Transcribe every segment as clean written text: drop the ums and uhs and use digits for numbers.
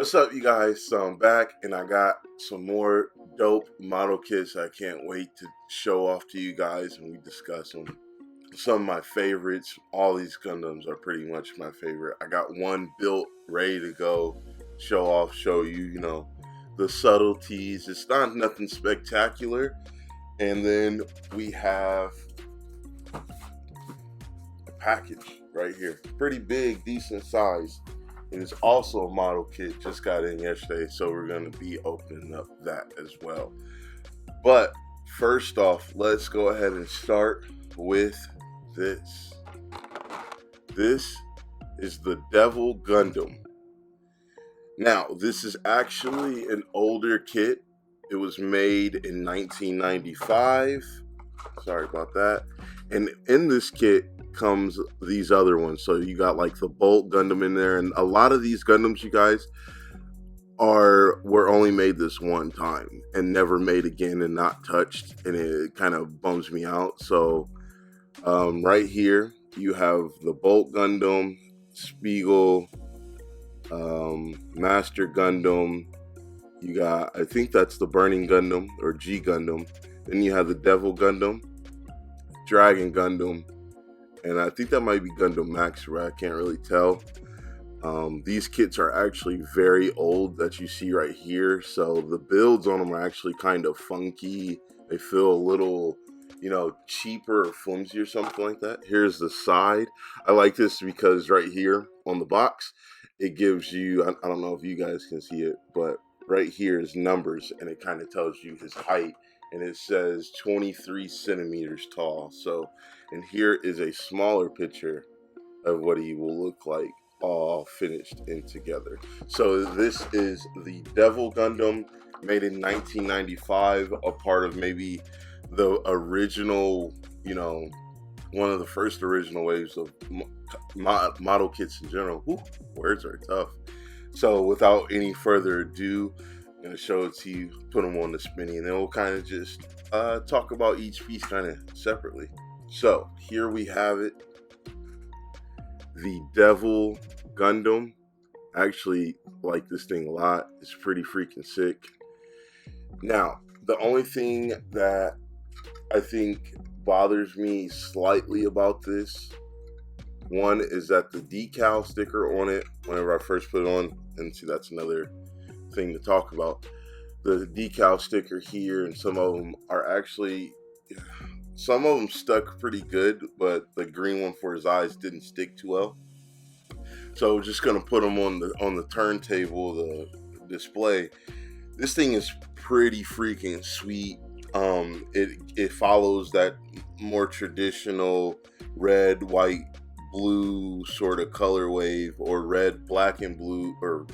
What's up, you guys? So I'm back and I got some more dope model kits I can't wait to show off to you guys and we discuss them. Some of my favorites, all these Gundams are pretty much my favorite. I got one built, ready to go, show off, show you, the subtleties. It's not nothing spectacular. And then we have a package right here. Pretty big, decent size. It is also a model kit, just got in yesterday, so we're going to be opening up that as well. But first off, let's go ahead and start with this. This is the Devil Gundam. Now, this is actually an older kit. It was made in 1995. Sorry about that. And in this kit comes these other ones. So you got like the Bolt Gundam in there, and a lot of these Gundams, you guys, were only made this one time and never made again and not touched, and it kind of bums me out. So right here you have the Bolt Gundam, Spiegel, Master Gundam. You got, I think that's the Burning Gundam or G Gundam. Then you have the Devil Gundam, Dragon Gundam, and I think that might be Gundam Max, right? I can't really tell. These kits are actually very old that you see right here, so the builds on them are actually kind of funky. They feel a little, cheaper or flimsy or something like that. Here's the side. I like this because right here on the box, it gives you, I don't know if you guys can see it, but right here is numbers, and it kind of tells you his height, and it says 23 centimeters tall. So, and here is a smaller picture of what he will look like all finished in together. So this is the Devil Gundam, made in 1995, a part of maybe the original, one of the first original waves of model kits in general. Whew, words are tough. So without any further ado, I'm going to show it to you, put them on the spinny, and then we'll kind of just talk about each piece kind of separately. So here we have it, the Devil Gundam. I actually like this thing a lot. It's pretty freaking sick. Now, the only thing that I think bothers me slightly about this one is that the decal sticker on it, whenever I first put it on, and see, that's another thing to talk about. The decal sticker here, and some of them stuck pretty good, but the green one for his eyes didn't stick too well. So we're just gonna put them on the turntable, the display. This thing is pretty freaking sweet. It follows that more traditional red, white, blue sort of color wave, or red, black, and blue, or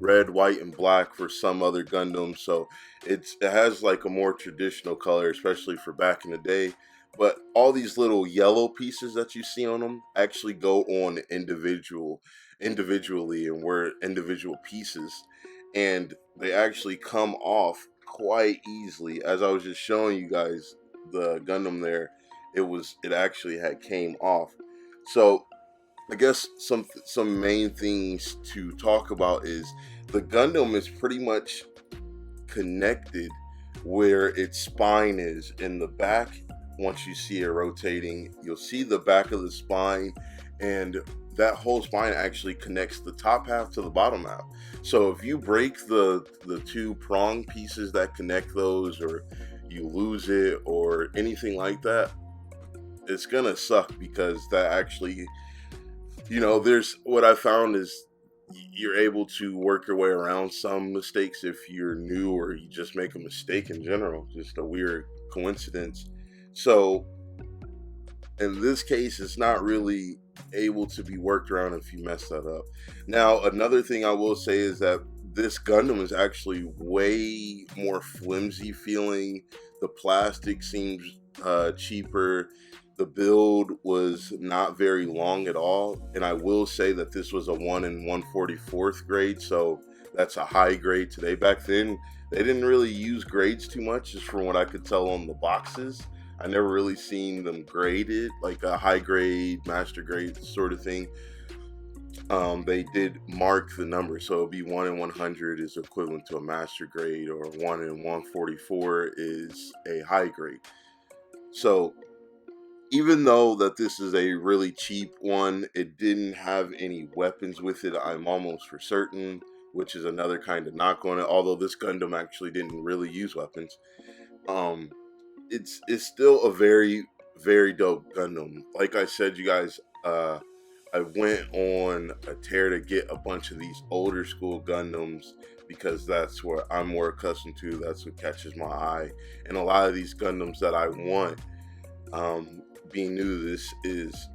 red, white, and black for some other Gundams. So it has like a more traditional color, especially for back in the day. But all these little yellow pieces that you see on them actually go on individually, and were individual pieces, and they actually come off quite easily. As I was just showing you guys the Gundam there, it actually came off. So I guess some main things to talk about is the Gundam is pretty much connected where its spine is in the back. Once you see it rotating, you'll see the back of the spine, and that whole spine actually connects the top half to the bottom half. So if you break the two prong pieces that connect those, or you lose it or anything like that, it's gonna suck, because that actually, there's what I found is you're able to work your way around some mistakes if you're new, or you just make a mistake in general, just a weird coincidence. So in this case, it's not really able to be worked around if you mess that up. Now, another thing I will say is that this Gundam is actually way more flimsy feeling. The plastic seems cheaper. The build was not very long at all, and I will say that this was a 1 1/44 grade, so that's a high grade today. Back then, they didn't really use grades too much, just from what I could tell on the boxes. I never really seen them graded, like a high grade, master grade sort of thing. they did mark the number, so it'll be 1 in 100 is equivalent to a master grade, or 1 in 144 is a high grade. So even though that this is a really cheap one, it didn't have any weapons with it, I'm almost for certain, which is another kind of knock on it. Although this Gundam actually didn't really use weapons, um, it's still a very, very dope Gundam. Like I said, you guys, I went on a tear to get a bunch of these older school Gundams because that's what I'm more accustomed to. That's what catches my eye, and a lot of these Gundams that I want, being new to this, is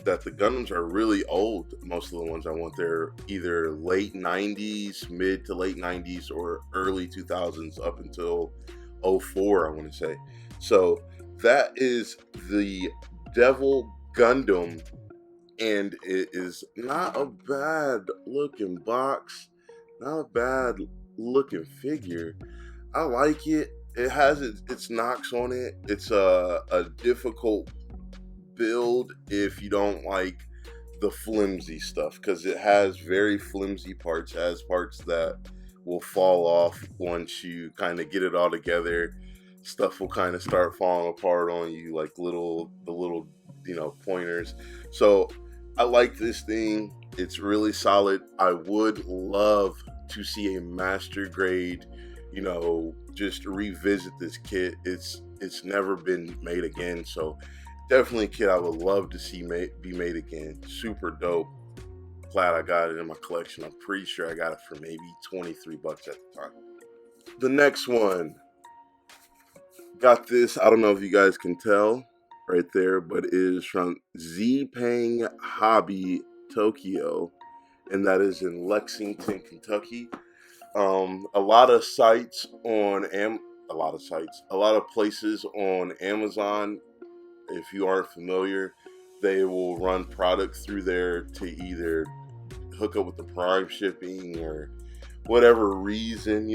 that the Gundams are really old. Most of the ones I want, they're either late 90s, mid to late 90s, or early 2000s up until '04, I want to say. So that is the Devil Gundam, and it is not a bad looking box, not a bad looking figure. I like it. It has its knocks on it. It's a difficult build if you don't like the flimsy stuff, because it has very flimsy parts. It has parts that will fall off once you kind of get it all together. Stuff will kind of start falling apart on you, like the little pointers. So I like this thing. It's really solid. I would love to see a master grade, just revisit this kit. It's never been made again, so definitely a kit I would love to see be made again. Super dope. Glad I got it in my collection. I'm pretty sure I got it for maybe $23 at the time. The next one, got this. I don't know if you guys can tell right there, but it is from Z-Pang Hobby Tokyo, and that is in Lexington, Kentucky. A lot of places on Amazon, if you aren't familiar, they will run product through there to either hook up with the Prime shipping or whatever reason,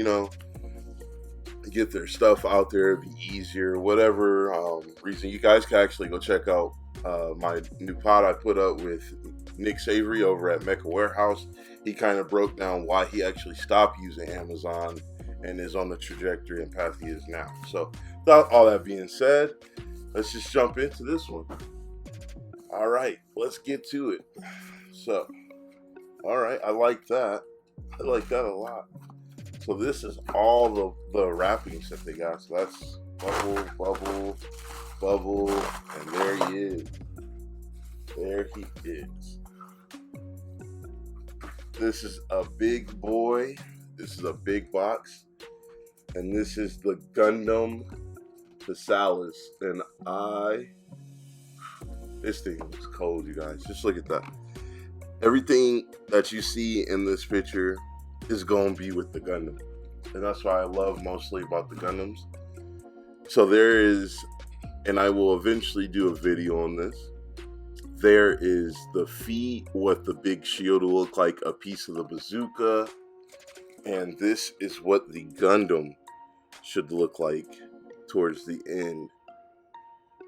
get their stuff out there, be easier, whatever reason. You guys can actually go check out my new pod I put up with Nick Savory over at Mecha Warehouse. He kind of broke down why he actually stopped using Amazon and is on the trajectory and path he is now. So without all that being said, let's just jump into this one. All right, let's get to it. So, all right, I like that. I like that a lot. So this is all the wrappings that they got. So that's bubble, and there he is. There he is. This is a big boy. This is a big box. And this is the Gundam Series. And this thing looks cold, you guys. Just look at that. Everything that you see in this picture is going to be with the Gundam. And that's why I love mostly about the Gundams. So there is, and I will eventually do a video on this, there is the feet, what the big shield will look like, a piece of the bazooka, and this is what the Gundam should look like towards the end.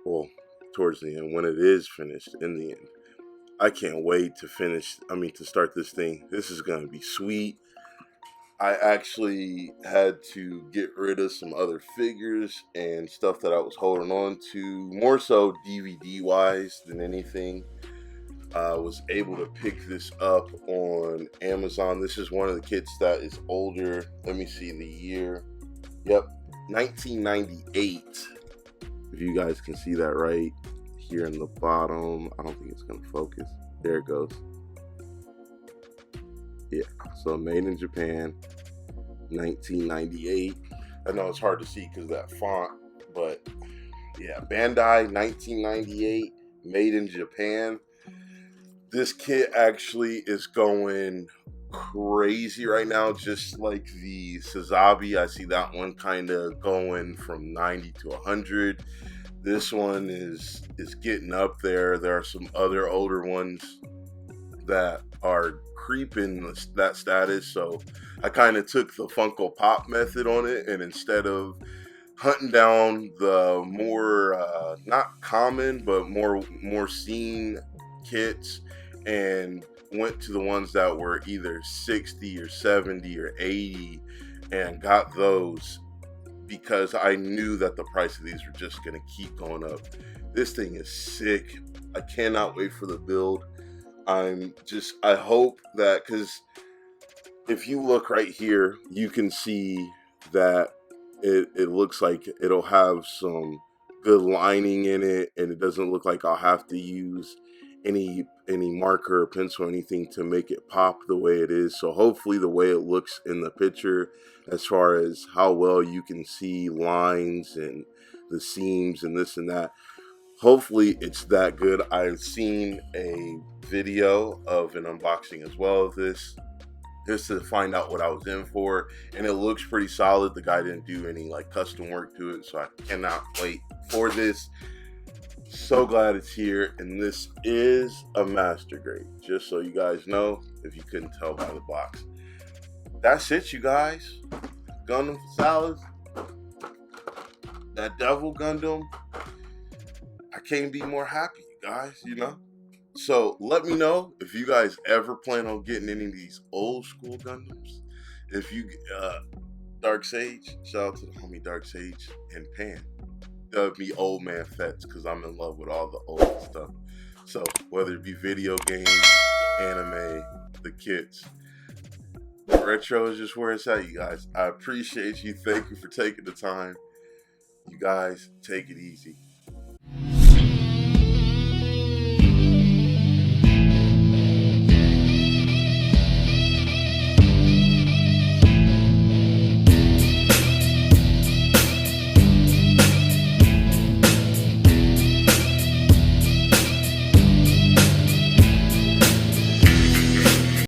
Well, towards the end, when it is finished, in the end. I can't wait to start this thing. This is going to be sweet. I actually had to get rid of some other figures and stuff that I was holding on to, more so DVD wise than anything. I was able to pick this up on Amazon. This is one of the kits that is older. Let me see the year. Yep, 1998. If you guys can see that right here in the bottom. I don't think it's going to focus. There it goes. Yeah, so made in Japan, 1998. I know it's hard to see because of that font, but yeah, Bandai, 1998, made in Japan. This kit actually is going crazy right now, just like the Sazabi. I see that one kind of going from 90 to 100. This one is getting up there. There are some other older ones that are creeping that status, so I kind of took the Funko Pop method on it, and instead of hunting down the more not common but more seen kits and went to the ones that were either 60 or 70 or 80 and got those because I knew that the price of these were just going to keep going up. This thing is sick. I cannot wait for the build. I hope that, because if you look right here, you can see that it looks like it'll have some good lining in it, and it doesn't look like I'll have to use any marker or pencil or anything to make it pop the way it is. So hopefully the way it looks in the picture, as far as how well you can see lines and the seams and this and that, hopefully it's that good. I've seen a video of an unboxing as well of this, just to find out what I was in for, and it looks pretty solid. The guy didn't do any like custom work to it, so I cannot wait for this. So glad it's here, and this is a master grade, just so you guys know, if you couldn't tell by the box. That's it, you guys. Gundam Salads, that Devil Gundam. I can't be more happy, you guys, you know? So let me know if you guys ever plan on getting any of these old school Gundams. If you, Dark Sage, shout out to the homie Dark Sage and Pan. Dub me old man fets, because I'm in love with all the old stuff. So whether it be video games, anime, the kits, retro is just where it's at, you guys. I appreciate you. Thank you for taking the time. You guys, take it easy.